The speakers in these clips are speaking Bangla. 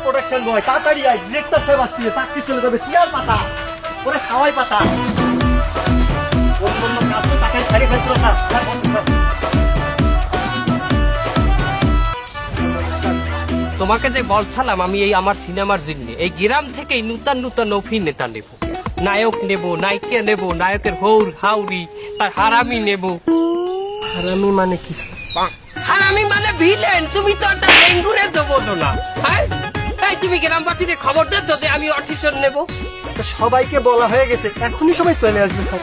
প্রোডাকশন বয় তাড়াতাড়ি আয়, ডিরেক্টর সাহেব আসছে, চাকরি চলে যাবে, সিয়াল পাতা ওরে সাওয়াই পাতা অন্য কাজ তো তাকে সারি ফেলতে স্যার। তোমাকে যে বলছিলাম আমি এই আমার সিনেমার জন্য এই গ্রাম থেকে নূতন নূতন অভিনেতা নেব, নায়ক নেব, নায়িকা নেব, নায়কের হৌর হাউরি তার হারামি নেব। হারামি মানে কি? হারামি মানে ভিলেন। তুমি তো একটা ডেঙ্গুরে দেবো না। হ্যাঁ এই তুমি গ্রামবাসীদের খবর দিচ্ছ যে আমি অডিশন নেব। সবাইকে বলা হয়ে গেছে, এখনই সবাই চলে আসবে স্যার।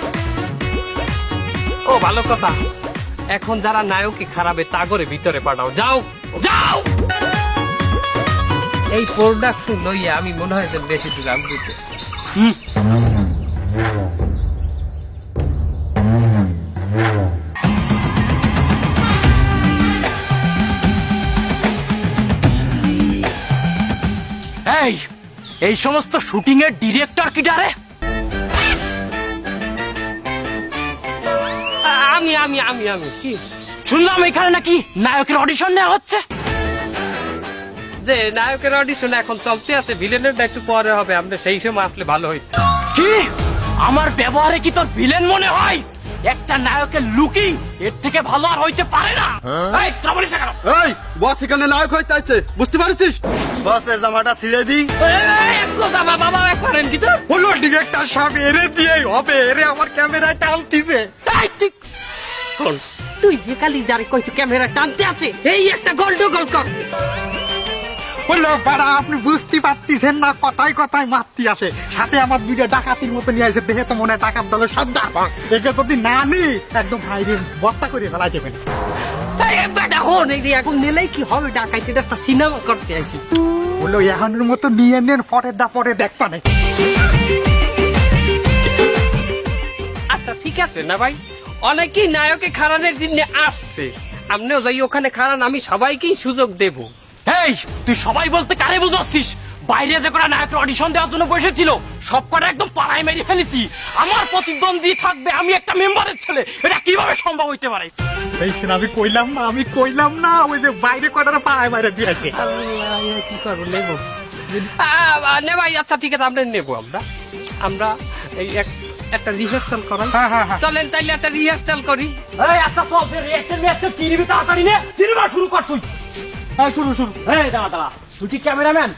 ও ভালো কথা। এখন যারা নায়কই খারাপে তা করে ভিতরে পাঠাও, যাও যাও। এই প্রোডাকশন লইয়া আমি মনে হয় যে বেশি দূর আগ্রহী। এই এই সমস্ত শুটিং এর ডিরেক্টর কি ডারে? আমি আমি আমি আমি কি শুনলাম এখানে নাকি নায়কের অডিশন নেওয়া হচ্ছে। যে নায়কের অডিশন এখন চলতে আছে, ভিলেনের একটু পরে হবে, আপনি সেই সময় আসলে ভালো হইতো। কি আমার ব্যবহারে কি তোর ভিলেন মনে হয়? একটা নায়কের লুকিং এর থেকে ভালো আর হইতে পারে না। এই তোরা বলিস না কেন? এই বস এখানে নায়ক হইতে আইছে, বুঝতে পারছিস? বস এই জামাটা ছিঁড়ে দিই। বাবা করেন কি তো? হলো ডিরেক্টর সাহেব এরে দিয়ে হবে, এরে আমার ক্যামেরায় টানতিছে। এই তুই যে কালি যারে কইছে ক্যামেরা টানতে আছে, এই একটা গন্ডগোল করছে। হলো বাড়া, আপনি বুঝতে পারতেছেন না, কথায় কথায় মারতি আসে। সাথে আমার দুইটা ডাকাতির মতো নিয়ে আসে, দেখে তো মনে হয় ডাকাত দলের সর্দার। একে যদি না নি একদম ভাইরে বত্তা করে ফেলাই দেবেন। এই বেটা হন, এই এখন নিলেই কি হবে? ডাকাইতে একটা সিনেমা করতে আইছি। হলো এখনের মতো নিয়ে নেন, পরে দেখবা না। আচ্ছা ঠিক আছে না ভাই, অনেকেই নায়কে খারানের জন্য আসছে, আপনিও যাই ওখানে খারান, আমি সবাইকেই সুযোগ দেব। এই তুই সবাই বলতে কারে বুঝাচ্ছিস? বাইরে যে কটা নায়কের অডিশন দেওয়ার জন্য বসেছিল সব কটা একদম পাড়ায় মেরে ফেলেছি। আমার প্রতিদ্বন্দ্বী থাকবে আমি একটা মেম্বারের ছেলে, এটা কিভাবে সম্ভব হইতে পারে? এই আমি কইলাম না ওই যে বাইরে কটারা পাড়ায় বাইরে দিয়েছে। কি করবো, নেবো নে ভাই, আচ্ছা ঠিক আছে, আমরা নেবো। আমরা এই একটা রিহার্সাল করাই। হ্যাঁ। চলেন তাইলে একটা রিহার্সাল করি। এই আচ্ছা চল, রিঅ্যাকশন কি নিবি তাড়াতাড়ি নে, সিনেমা শুরু কর তুই। হ্যাঁ শুরু। এই দাঁড়া, তুই কি ক্যামেরাম্যান?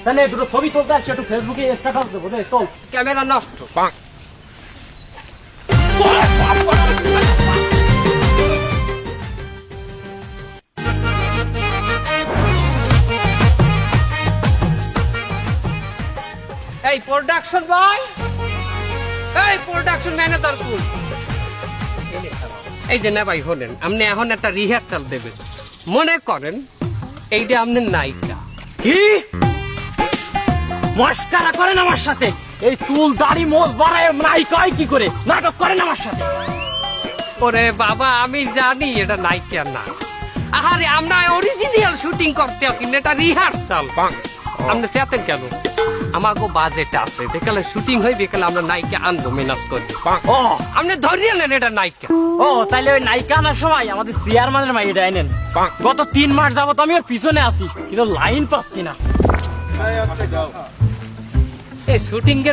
তাহলে দুটো ছবি তুলতে আসছে, একটু ফেসবুকে স্ট্যাটাস দেবো, দে চল। ক্যামেরা নষ্ট। এই প্রোডাকশন বয়, এই প্রোডাকশন ম্যানেজার কোন? এই যে না ভাই হলেন, আপনি এখন একটা রিহার্সাল দেবেন। মনে করেন এইটা আপনার নায়িকা। কি মস্কারা করেন আমার সাথে? এই চুল দাড়ি মোজ বাড়ায় নায়িকাই কি করে নাটক করেন আমার সাথে? ওরে বাবা, আমি জানি এটা নায়িকা না। আরে আমরা অরিজিনাল শুটিং করতে আছি, এটা রিহার্সাল। আপনি চেতেন কেন? আমাকে বাজেট আছে, বিকালে শুটিং হয়, বিকালে আমরা নায়িকা আনবো, মেনাজ করবো। ও আপনি ধরিয়ে নেন এটা নায়িকা। ও তাইলে ওই নায়িকা আনার সময় আমাদের চেয়ারম্যানের মাইটা আনেন। গত 3 মাস যাবত আমি ওর পিছনে আছি, কিন্তু লাইন পাচ্ছি না। এই শুটিং এর